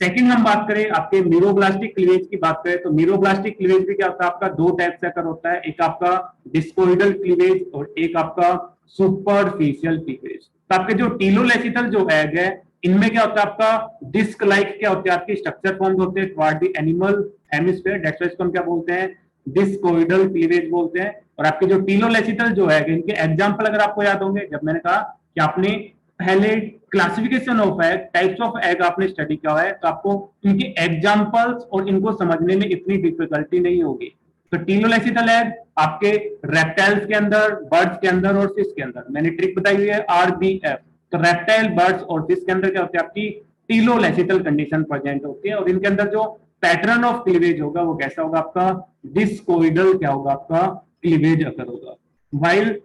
सेकंड हम बात करें आपके मीरोब्लास्टिक क्लीवेज की बात करें तो मीरोब्लास्टिक क्लीवेज भी क्या होता है आपका दो टाइप से अकर होता है, एक आपका डिस्कोइडल क्लीवेज और एक आपका सुपरफिशियल क्लीवेज। तो आपके जो टीलोलेसिथल जो एग है इनमें क्या होता है आपका डिस्क लाइक क्या होती है आपकी स्ट्रक्चर फॉर्म होते हैं toward the animal hemisphere, that's why इसको हम क्या बोलते हैं, डिस्कोइडल क्लीवेज बोलते हैं। और आपके जो टीलोलेसिथल जो है इनके एग्जांपल अगर आपको याद होंगे, जब मैंने कहा कि आपने पहले classification of egg, types of egg आपने स्टडी किया है तो आपको इनके एग्जांपल्स और इनको समझने में इतनी डिफिकल्टी नहीं होगी। तो टीलोलेसिथल एग आपके रेप्टाइल्स के अंदर, बर्ड्स के अंदर और फिश के अंदर, मैंने ट्रिक बताई हुई है RBF। तो रेप्टाइल, बर्ड्स और फिश के अंदर क्या होती है आपकी टीलोलेसिथल कंडीशन प्रेजेंट होती है और इनके अंदर जो पैटर्न ऑफ क्लीवेज होगा वो कैसा होगा आपका डिस्कोइडल क्या होगा आपका क्लीवेज अकर होगा। वाइल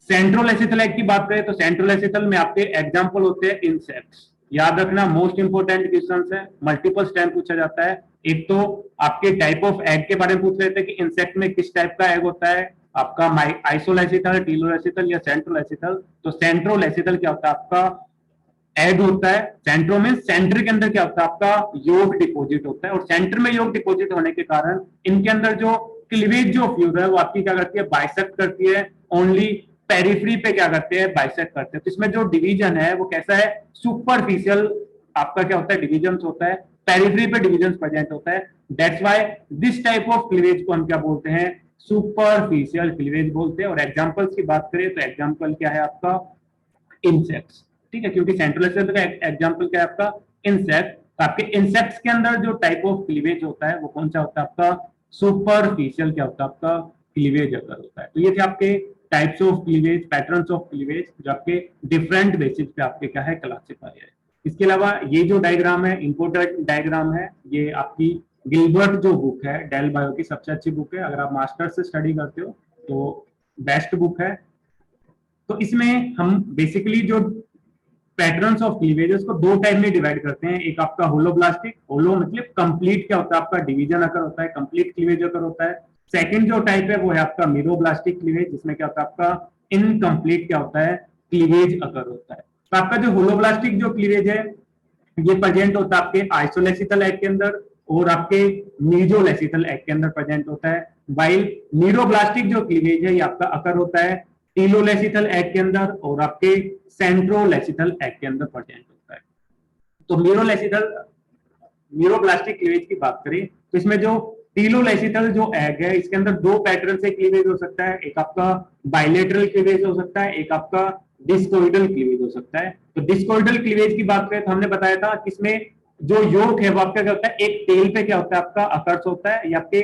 सेंट्रोलेसिथल एग की बात करें तो सेंट्रोलेसिथल में आपके एग्जांपल होते हैं इंसेक्ट्स। याद रखना मोस्ट इंपोर्टेंट क्वेश्चन है, मल्टीपल टाइम पूछा जाता है। एक तो आपके टाइप ऑफ एग के बारे में पूछ रहे थे कि इंसेक्ट में किस टाइप का एग होता है, आपका आइसोलेसिथल, टीलोलेसिथल या सेंट्रोलेसिथल। तो सेंट्रोलेसिथल क्या होता है आपका एग होता है, सेंट्रो में सेंटर के अंदर क्या होता है आपका योग डिपोजिट होता है और सेंटर में योग डिपोजिट होने के कारण इनके अंदर जो क्लीवेज जो फ्यूज है वो आपकी क्या करती है बाइसेक्ट करती है, ओनली पेरिफ्री पे क्या करते हैं बाइसेक्ट करते हैं। तो इसमें जो डिवीजन है वो कैसा है सुपरफिशियल आपका क्या होता है डिवीजन होता है, पेरिफ्री पे डिवीजन प्रेजेंट होता है। That's why this type of cleavage को हम क्या बोलते हैं सुपरफिशियल क्लीवेज बोलते हैं। और एग्जांपल्स की बात करें तो एग्जांपल क्या है आपका इंसेक्ट्स, ठीक है, क्योंकि सेंट्रोलेसिथल का एग्जांपल क्या है आपका इंसेक्ट। तो आपके इंसेक्ट्स के अंदर जो टाइप ऑफ क्लीवेज होता है वो कौन सा होता है आपका सुपरफिशियल क्या होता है आपका क्लीवेज अगर होता है। तो ये थे आपके types of cleavage, patterns of cleavage जो आपके डिफरेंट बेसिस पे आपके क्या है क्लासिफाई है। इसके अलावा ये जो डायग्राम है इंपोर्टेंट डायग्राम है, ये आपकी गिलबर्ट जो बुक है डेल बायो की सबसे अच्छी बुक है, अगर आप मास्टर्स से स्टडी करते हो तो बेस्ट बुक है। तो इसमें हम बेसिकली जो पैटर्न्स ऑफ क्लीवेजेस को दो टाइप में डिवाइड करते हैं, एक आपका होलोब्लास्टिक, होलो मतलब कंप्लीट क्या होता है आपका डिवीजन अकर होता है, कंप्लीट क्लीवेज अकर होता है। सेकंड जो टाइप है वो है आपका मीरोब्लास्टिक क्लीवेज, जिसमें क्या होता है आपका इनकम्प्लीट क्या होता है क्लीवेज अकर होता है। तो आपका जो होलोब्लास्टिक जो क्लीवेज है ये प्रेजेंट होता है आपके आइसोलेसिथल एग के अंदर और आपके मीजोलेसिथल एग के अंदर प्रेजेंट होता है। वाइल मीरोब्लास्टिक जो क्लीवेज है ये आपका अकर होता है टीलोलेसिथल एग के अंदर और आपके सेंट्रोलेसिथल एग के अंदर प्रेजेंट होता है। तो मीरोब्लास्टिक क्लीवेज की बात करें तो इसमें जो टीलोलेसिथल जो एग है इसके अंदर दो पैटर्न से क्लीवेज हो सकता है, एक आपका बाइलेटरल क्लीवेज हो सकता है, एक आपका डिस्कोइडल क्लीवेज हो सकता है। तो डिस्कोइडल क्लीवेज की बात करें तो हमने बताया था कि इसमें जो योग है वो आपका क्या होता है एक टेल पे क्या होता है आपका अकर्स होता है, या आपके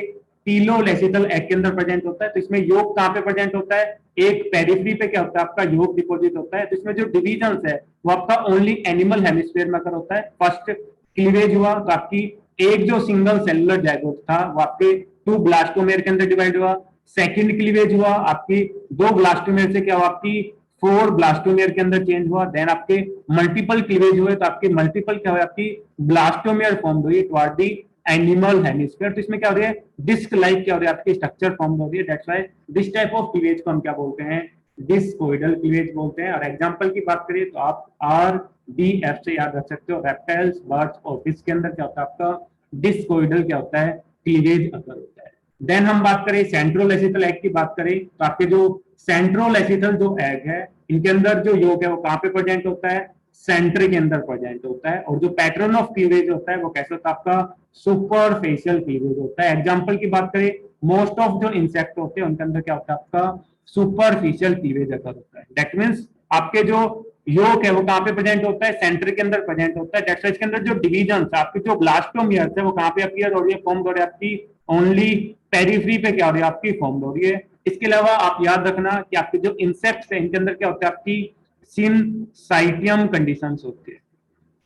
टीलोलेसिथल एग के अंदर प्रेजेंट होता है। तो इसमें योग कहां पे प्रेजेंट होता है, एक पेरिफेरी पे क्या होता है आपका योग डिपोजिट होता है। तो इसमें जो डिविजन है वो आपका ओनली एनिमल हेमिस्फीयर में अकर होता है। फर्स्ट क्लीवेज हुआ तो आपकी एक जो सिंगल सेलुलर जाइगोट था वो आपके टू ब्लास्टोमेयर के अंदर डिवाइड हुआ, सेकंड क्लीवेज हुआ आपकी 2 ब्लास्टोमेयर से क्या हुआ आपकी 4 ब्लास्टोमेयर के अंदर चेंज हुआ। देन आपके मल्टीपल क्लीवेज हुए तो आपके मल्टीपल क्या हुआ आपकी ब्लास्टोमेयर फॉर्म हुई टुवर्ड दी एनिमल हेमिस्फीयर। तो इसमें क्या हो रही है डिस्क लाइक क्या हो रही है आपकी स्ट्रक्चर फॉर्म हो रही है। That's why this type of cleavage को हम क्या बोलते हैं डिस्कोइडल क्लीवेज बोलते हैं। और एग्जांपल की बात करिए तो आप RDF से याद रख सकते हो रेप्टाइल्स बर्ड्स और फिश के अंदर क्या होता है आपका डिस्कोइडल क्या होता है क्लीवेज अगर होता है। देन हम बात करें सेंट्रोलेसिथल एग की बात करें तो आपके जो सेंट्रोलेसिथल जो एग है इनके अंदर जो योग है वो कहां पे प्रेजेंट होता है सेंटर के अंदर प्रेजेंट होता है। और जो पैटर्न ऑफ क्लीवेज होता है वो कैसे होता है आपका सुपरफेशियल क्लीवेज होता है। एग्जांपल की बात करें मोस्ट ऑफ जो इंसेक्ट होते हैं उनके अंदर क्या होता है आपका सुपरफिशियल क्लीवेज अगर होता है। दैट मींस आपके जो योग है वो कहां पे प्रेजेंट होता है सेंटर के अंदर प्रेजेंट होता है। दैट्स इसके अंदर जो डिवीजन आपकी जो ब्लास्टोमियर्स है वो कहां पे अपीयर हो रही है फॉर्म हो रही है आपकी ओनली पेरिफेरी पे क्या हो रही है आपकी फॉर्म हो रही है। इसके अलावा आप याद रखना कि आपके जो इंसेक्ट्स है इनके अंदर क्या होता है आपकी सिनसाइटियम कंडीशंस होती है।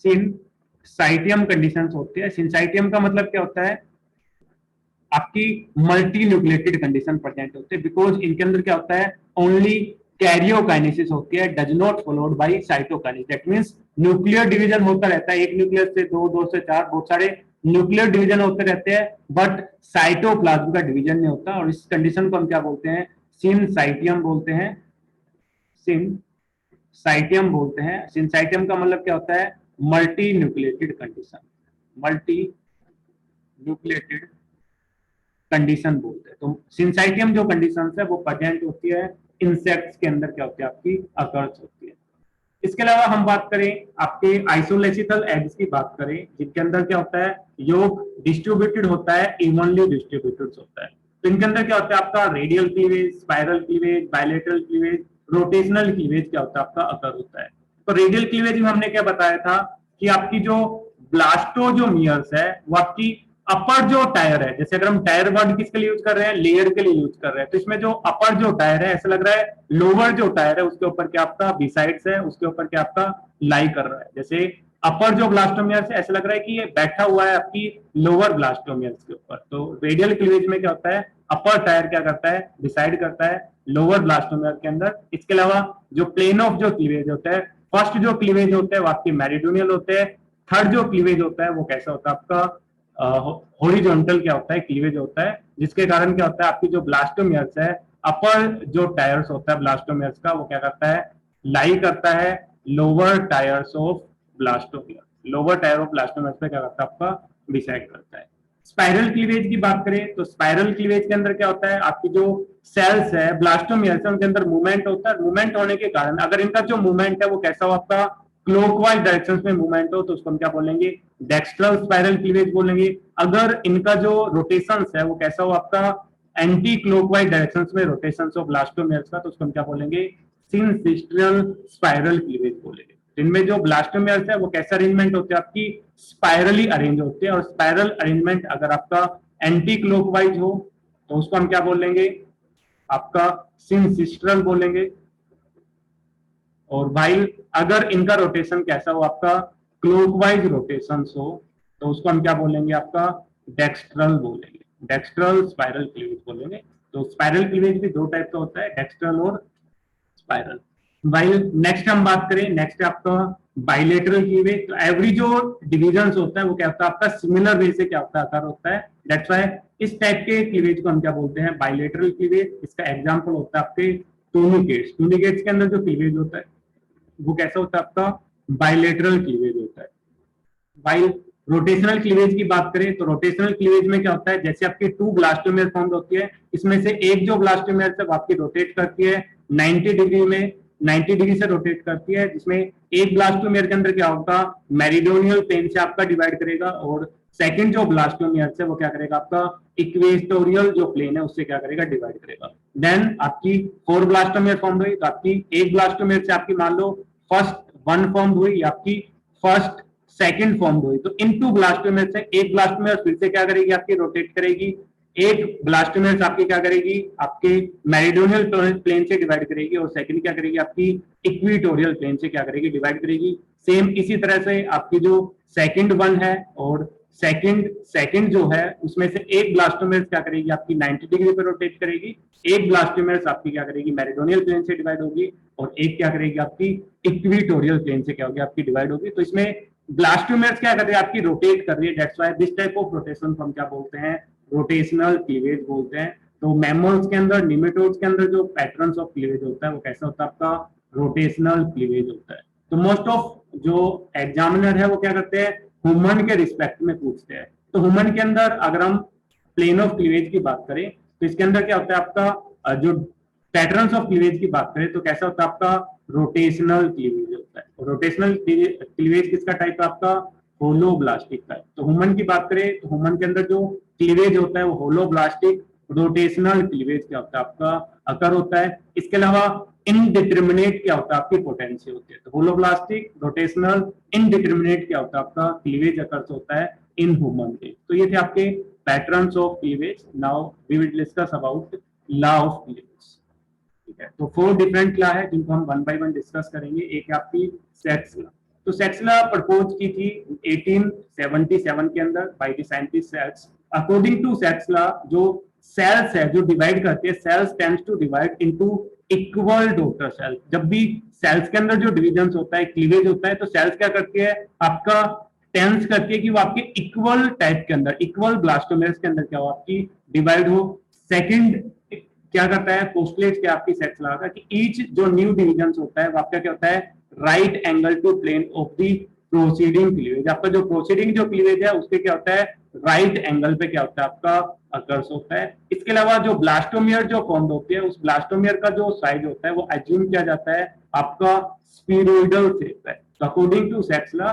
सिनसाइटियम कंडीशंस होती है। सिनसाइटियम का मतलब क्या होता है आपकी मल्टी न्यूक्लिएटेड कंडीशन प्रेजेंट होते हैं बिकॉज इनके अंदर क्या होता है ओनली कैरियोकाइनेसिस होती है does not followed by cytokinesis. That means nuclear division होता रहता है एक न्यूक्लियस से दो, दो से चार, बहुत सारे न्यूक्लियर डिवीजन होते रहते हैं बट साइटोप्लाज्म का डिवीजन नहीं होता। और इस कंडीशन को हम क्या बोलते हैं सिनसाइटियम बोलते हैं। सिनसाइटियम बोलते हैं। सिनसाइटियम का मतलब क्या होता है multi nucleated condition. Multi nucleated condition बोलते हैं। तो सिनसाइटियम जो कंडीशन है वो प्रेजेंट होती है इंसेक्ट्स के अंदर क्या होती है आपकी अकर्स होती है। इसके अलावा हम बात करें आपके आइसोलेसिथल एग्स की बात करें जिनके अंदर क्या होता है योग डिस्ट्रीब्यूटेड होता है इवनली डिस्ट्रीब्यूटेड होता है। तो इनके अंदर क्या होता है आपका radial cleavage spiral cleavage bilateral cleavage rotational cleavage क्या होता है आपका अकर होता है। तो रेडियल क्लीवेज में हमने क्या बताया था कि आपकी जो ब्लास्टोजोमियर्स है वो आपकी अपर जो टायर है जैसे अगर हम टायर वर्ड किसके लिए यूज कर रहे हैं लेयर के लिए यूज कर रहे हैं तो इसमें जो अपर जो टायर है ऐसा लग रहा है लोअर जो टायर है उसके ऊपर क्या आपका बिसाइड्स है उसके ऊपर क्या आपका लाई कर रहा है। जैसे अपर जो ब्लास्टोमियर्स है ऐसा लग रहा है कि ये बैठा हुआ है आपकी लोअर ब्लास्टोमियर्स के ऊपर। तो रेडियल क्लीवेज में क्या होता है अपर टायर क्या करता है डिसाइड करता है लोअर ब्लास्टोमियर के अंदर। इसके अलावा जो प्लेन ऑफ जो क्लीवेज होता है फर्स्ट जो क्लीवेज होता है वो आपकी मेरिडोनियल होते हैं। थर्ड जो क्लीवेज होता है वो कैसा होता है आपका हॉरिजॉन्टल क्या होता है क्लीवेज होता है जिसके कारण क्या होता है आपकी जो ब्लास्टोमियर्स है अपर जो टायर्स होता है ब्लास्टोमियर्स का वो क्या करता है लाई करता है lower tyres of blastomere. Lower tyre of blastomeres पे क्या करता है आपका डिसाइड करता है। स्पाइरल क्लीवेज की बात करें तो स्पाइरल क्लीवेज के अंदर क्या होता है आपकी जो सेल्स है ब्लास्टोमियर्स है उनके अंदर मूवमेंट होता है। मूवमेंट होने के कारण अगर इनका जो मूवमेंट है वो कैसा हो आपका क्लॉकवाइज डायरेक्शंस में मूवमेंट हो तो उसको हम क्या बोलेंगे डेक्स्ट्रल स्पाइरल क्लीवेज बोलेंगे। अगर इनका जो रोटेशंस है वो कैसा हो आपका एंटी क्लॉकवाइज डायरेक्शंस में रोटेशंस ऑफ ब्लास्टोमियर्स का तो उसको हम क्या बोलेंगे सिनसिस्ट्रियल स्पाइरल क्लीवेज बोलेंगे। इनमें जो ब्लास्टोमियर्स है वो कैसा अरेंजमेंट होते हैं आपकी स्पाइरली अरेंज होते हैं। और स्पाइरल अरेंजमेंट अगर आपका एंटी क्लॉकवाइज हो तो उसको हम क्या बोलेंगे आपका सिनसिस्ट्रल बोलेंगे। और भाई अगर इनका रोटेशन कैसा हो आपका क्लॉकवाइज रोटेशन हो तो उसको हम क्या बोलेंगे आपका डेक्स्ट्रल बोलेंगे। डेक्स्ट्रल स्पाइरल क्लीवेज बोलेंगे। तो स्पाइरल क्लीवेज भी दो टाइप का होता है डेक्स्ट्रल और स्पाइरल। भाई नेक्स्ट हम बात करें नेक्स्ट आपका बाइलेटरल क्लीवेज। तो एवरी जो डिविजन होता है वो क्या होता है आपका सिमिलर वे से क्या होता है आकार होता है। दैट्स व्हाई इस टाइप के क्लीवेज को हम क्या बोलते हैं बाइलेटरल क्लीवेज। इसका एग्जांपल होता है आपके टूनिकेट्स। टूनिकेट्स के अंदर जो क्लीवेज होता है वो कैसा होता है आपका बाइलेटरल क्लीवेज होता है। बाइल रोटेशनल क्लीवेज की बात करें तो रोटेशनल क्लीवेज में क्या होता है जैसे आपके टू ब्लास्टोमियर फॉर्म होती है इसमें से एक जो ब्लास्टोमियर है आपकी रोटेट करती है 90 डिग्री में 90 डिग्री से रोटेट करती है जिसमें एक ब्लास्टोमियर के अंदर क्या होगा मेरिडोनियल प्लेन से आपका डिवाइड करेगा और सेकंड जो ब्लास्टोमियर है वो क्या करेगा आपका इक्वेटोरियल जो प्लेन है उससे क्या करेगा डिवाइड करेगा। देन आपकी 4 ब्लास्टोमियर फॉर्म हुई तो आपकी एक ब्लास्टोमियर से आपकी मान लो फर्स्ट 1 फॉर्म हुई आपकी फर्स्ट सेकंड फॉर्म हुई। तो इन 2 ब्लास्टोमियर से एक ब्लास्टोमियर फिर से क्या करेगी आपकी रोटेट करेगी। एक ब्लास्टोमियर आपकी क्या करेगी आपके मेरिडोनियल प्लेन से डिवाइड करेगी और सेकंड क्या करेगी आपकी इक्वेटोरियल प्लेन से क्या करेगी डिवाइड करेगी। सेम इसी तरह से आपकी जो सेकंड वन है और सेकंड जो है उसमें से एक ब्लास्टोमेर्स क्या करेगी, आपकी 90 डिग्री पे रोटेट करेगी, एक ब्लास्टोमेर्स आपकी क्या करेगी, मेरिडोनियल प्लेन से डिवाइड होगी, और एक क्या करेगी, आपकी इक्वेटोरियल प्लेन से क्या होगी, आपकी डिवाइड होगी। तो इसमें ब्लास्टोमेर्स क्या कर रही है, आपकी रोटेट कर रही है, that's why this type of rotation हम क्या बोलते हैं, रोटेशनल क्लीवेज बोलते हैं। तो मैमल्स के अंदर, निमेटोड्स के अंदर जो पैटर्न्स ऑफ क्लीवेज होता है वो कैसा होता है, आपका रोटेशनल क्लीवेज होता है। तो मोस्ट ऑफ जो एग्जामिनर है वो क्या करते हैं, ह्यूमन के रिस्पेक्ट में पूछते हैं। तो ह्यूमन के अंदर अगर हम प्लेन ऑफ क्लीवेज की बात करें तो इसके अंदर क्या होता है, आपका जो पैटर्न्स ऑफ क्लीवेज की बात करें तो कैसा होता है, आपका रोटेशनल क्लीवेज होता है। रोटेशनल क्लीवेज किसका टाइप है, आपका होलोब्लास्टिक का है। तो ह्यूमन की बात करें तो ह्यूमन के अंदर जो क्लीवेज होता है वो होलोब्लास्टिक रोटेशनल क्लीवेज क्या होता है, आपका अकर होता है। इसके अलावा इनडिटर्मिनेट क्या होता है, आपकी पोटेंशियल होती है। तो होलोब्लास्टिक, रोटेशनल, इनडिटर्मिनेट क्या होता है, आपका क्लीवेज अकर्स होता है इन ह्यूमन के। तो ये थे आपके patterns of cleavage. Now we will discuss about law of cleavage. ठीक है, तो 4 डिफरेंट लॉ है जिनको हम वन बाय वन डिस्कस करेंगे। एक है आपकी सेक्स लॉ। तो सेक्स लॉ प्रपोज की थी 1877 के अंदर बाय द साइंटिस्ट सेक्स। अकॉर्डिंग टू सेक्स लॉ जो सेल्स है जो डिवाइड करते हैं, cells tends to divide into equal daughter cells. जब भी सेल्स के अंदर जो डिविजन होता है, क्लीवेज होता है, तो सेल्स क्या करती है, आपका टेंस करती है कि वो आपके इक्वल टाइप के अंदर, इक्वल ब्लास्टोमेर्स के अंदर क्या हो, आपकी डिवाइड हो। सेकंड क्या करता है, पोस्टुलेट क्या आपकी सेक्स लॉ का कि ईच जो न्यू डिविजन होता है वो आपका क्या होता है, right angle to plane of the proceeding cleavage. आपका जो प्रोसीडिंग जो क्लीवेज है उसके क्या होता है, राइट एंगल पे क्या होता है, आपका अकर्स होता है। इसके अलावा जो ब्लास्टोमियर जो फॉर्म होती है, उस ब्लास्टोमियर का जो साइज होता है वो एज्यूम किया जाता है आपका स्फीरोइडल शेप है। तो अकॉर्डिंग टू सेक्स लॉ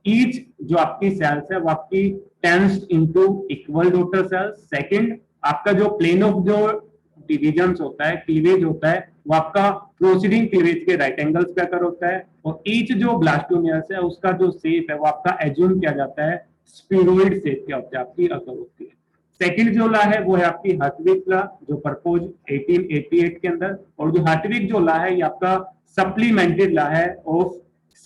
ईच जो आपकी सेल्स है वो आपकी tends into equal daughter cells. Second, आपका जो प्लेन ऑफ जो डिविजन होता है, क्लीवेज होता है, वो आपका प्रोसीडिंग क्लीवेज के राइट एंगल्स पे अकर होता है। और ईच जो ब्लास्टोमियर्स है उसका जो शेप है वो आपका एज्यूम किया जाता है स्फीरोइड शेप क्या होता है, आपकी अकर होती है। सेकंड जो लॉ है वो है आपकी हर्टविग लॉ जो प्रपोज 1888 के अंदर। और जो हर्टविग जो लॉ है ये आपका सप्लीमेंटेड लॉ है ऑफ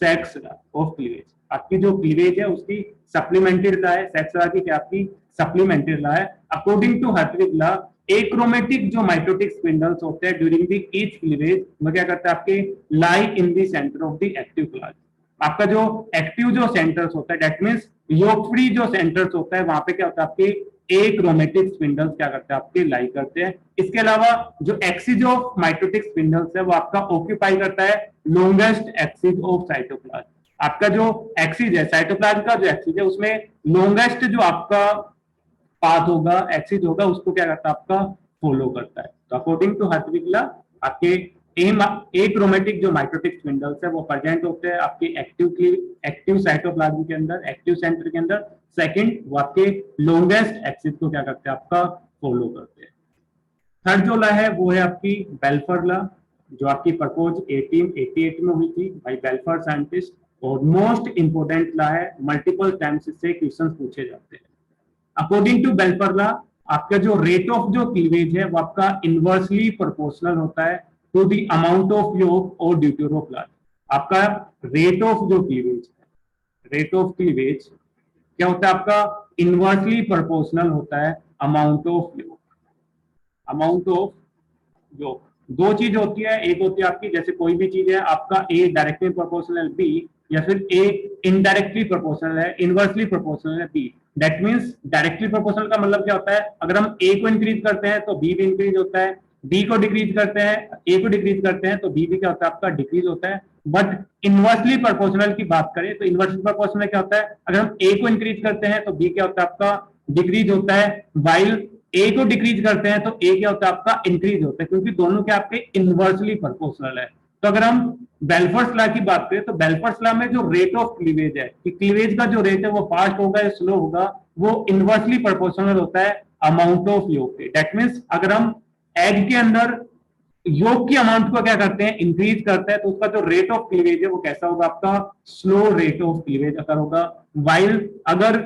सेक्स लॉ ऑफ क्लीवेज। आपकी जो क्लीवेज है उसकी सप्लीमेंटेड लॉ है, सेक्स लॉ की क्या आपकी सप्लीमेंटेड लॉ है। According to Hertwig law achromatic जो माइटोटिक स्पिंडल्स होते हैं ड्यूरिंग द ईच क्लीवेज वो क्या करता है, आपके lie in the center of the active class. आपका जो एक्टिव जो सेंटर्स होता है दैट मींस योग फ्री जो सेंटर्स होता है वहां पे क्या होता है, आपके एक्रोमेटिक स्पिंडल्स क्या करते हैं, आपके लाई करते हैं। इसके अलावा जो एक्सिस ऑफ माइटोटिक स्पिंडल्स है वो आपका ऑक्यूपाई करता है लॉन्गेस्ट एक्सिस ऑफ साइटोप्लाज्म। आपका जो एक्सिस है साइटोप्लाज्म का जो एक्सिस है उसमें लॉन्गेस्ट जो आपका पाथ होगा, एक्सिस होगा, उसको क्या करता है, आपका फॉलो करता है। तो अकॉर्डिंग टू हर्टविग लॉ आपके एक्रोमेटिक जो माइटोटिक स्पिंडल्स है वो प्रेजेंट होते हैं आपके एक्टिव साइटोप्लाज्म के अंदर, एक्टिव सेंटर के अंदर। सेकंड, वो आपके लॉन्गेस्ट एक्सिस को क्या करते हैं, आपका फॉलो करते हैं। थर्ड जो लॉ है वो है आपकी बेल्फर लॉ जो आपकी प्रपोज 1888 में हुई थी बाय बेल्फर साइंटिस्ट। और मोस्ट इंपोर्टेंट लॉ है, मल्टीपल टाइम्स इससे क्वेश्चन पूछे जाते हैं। अकॉर्डिंग टू बेल्फर लॉ आपका जो रेट ऑफ जो क्लीवेज है वो आपका इनवर्सली प्रोपोर्शनल होता है टू द अमाउंट ऑफ योग और ड्यूटेरोप्लाज्म। आपका रेट ऑफ जो क्लीवेज है, रेट ऑफ क्लीवेज क्या होता है, आपका इनवर्सली प्रोपोर्शनल होता है अमाउंट ऑफ योग। अमाउंट ऑफ योग दो चीज होती है, एक होती है आपकी जैसे कोई भी चीज है आपका ए डायरेक्टली प्रोपोर्शनल बी, या फिर ए इनडायरेक्टली प्रोपोर्शनल है, इनवर्सली प्रोपोर्शनल है B. That means directly proportional का मतलब क्या होता है, अगर हम ए को इंक्रीज करते हैं तो बी भी इंक्रीज होता है, बी को डिक्रीज करते हैं, ए को डिक्रीज करते हैं तो बी भी क्या होता है, आपका डिक्रीज होता है। बट इनवर्सली प्रोपोर्शनल की बात करें तो इनवर्सली प्रोपोर्शनल क्या होता है, अगर हम ए को इंक्रीज करते हैं तो बी क्या होता है, आपका डिक्रीज होता है, वाइल ए को डिक्रीज करते हैं तो ए क्या होता है, आपका इंक्रीज होता है, क्योंकि दोनों के आपके इनवर्सली प्रोपोर्शनल है। तो अगर हम बेल्फर्स लॉ की बात करें तो बेल्फर्स लॉ में जो रेट ऑफ क्लीवेज है कि क्लीवेज का जो रेट है वो फास्ट होगा या स्लो होगा, वो इनवर्सली प्रोपोर्शनल होता है अमाउंट ऑफ योग के। दैट मींस अगर हम एग के अंदर योग की अमाउंट को क्या करते हैं, इंक्रीज करते हैं, तो उसका जो रेट ऑफ क्लीवेज है वो कैसा होगा, आपका स्लो रेट ऑफ क्लीवेज अगर होगा। वाइल अगर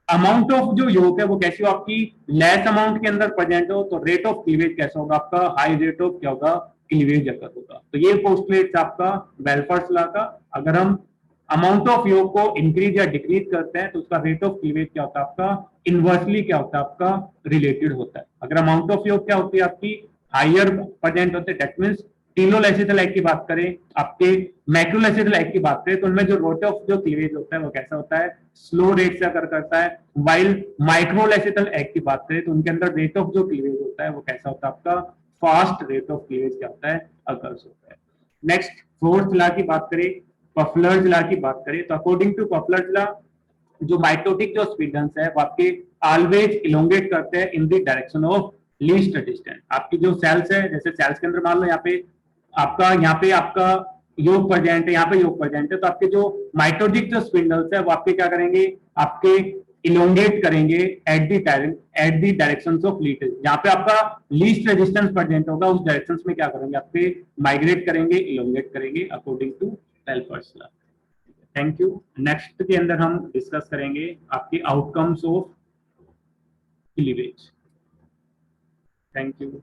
अमाउंट ऑफ जो योग है वो कैसी हो, आपकी लेस अमाउंट के अंदर प्रेजेंट हो, तो रेट ऑफ क्लीवेज कैसा होगा, आपका हाई रेट ऑफ क्या होगा, क्लीवेज अगर होगा। तो ये पोस्टुलेट आपका बेल्फर्स लॉ का। अगर हम अमाउंट ऑफ योग को इंक्रीज या डिक्रीज करते हैं तो उसका रेट ऑफ क्लीवेज क्या होता है आपका, इनवर्सली क्या होता है आपका, रिलेटेड होता है। अगर अमाउंट ऑफ योग क्या होती है आपकी, हायर प्रेजेंट होते हैं, दैट मींस टीलोलाइसिस की बात करें, आपके मैक्रोलाइसिस की बात करें, तो उनमें जो रेट ऑफ जो क्लीवेज होता है वो कैसा होता है, स्लो रेट से अगर करता है। वाइल माइक्रोलाइसिस की बात करें तो उनके अंदर रेट ऑफ जो क्लीवेज होता है वो कैसा होता है आपका, फास्ट रेट ऑफ क्लीवेज क्या होता है, अकर्स होता है। नेक्स्ट फोर्थ लॉ की बात करें, पफलर्स लॉ की बात करें, तो अकॉर्डिंग टू पफलर्स लॉ जो माइटोटिक जो स्पीडन्स है वो आपके ऑलवेज इलोंगेट करते हैं in the direction of least distance. आपकी जो सेल्स है, जैसे सेल्स के अंदर मान लो यहाँ पे आपका योग प्रेजेंट है, यहाँ पे योग प्रेजेंट है, तो आपके जो माइटोटिक जो स्पिंडल्स है वो आपके क्या करेंगे, आपके इलोंगेट करेंगे at the direction of least. जहां पे आपका लीस्ट रेजिस्टेंस प्रेजेंट होगा उस डायरेक्शन में क्या करेंगे, आपके माइग्रेट करेंगे, इलोंगेट करेंगे according to Pfluger's law. Thank you. Next के अंदर हम डिस्कस करेंगे आपके outcomes of cleavage. Thank you.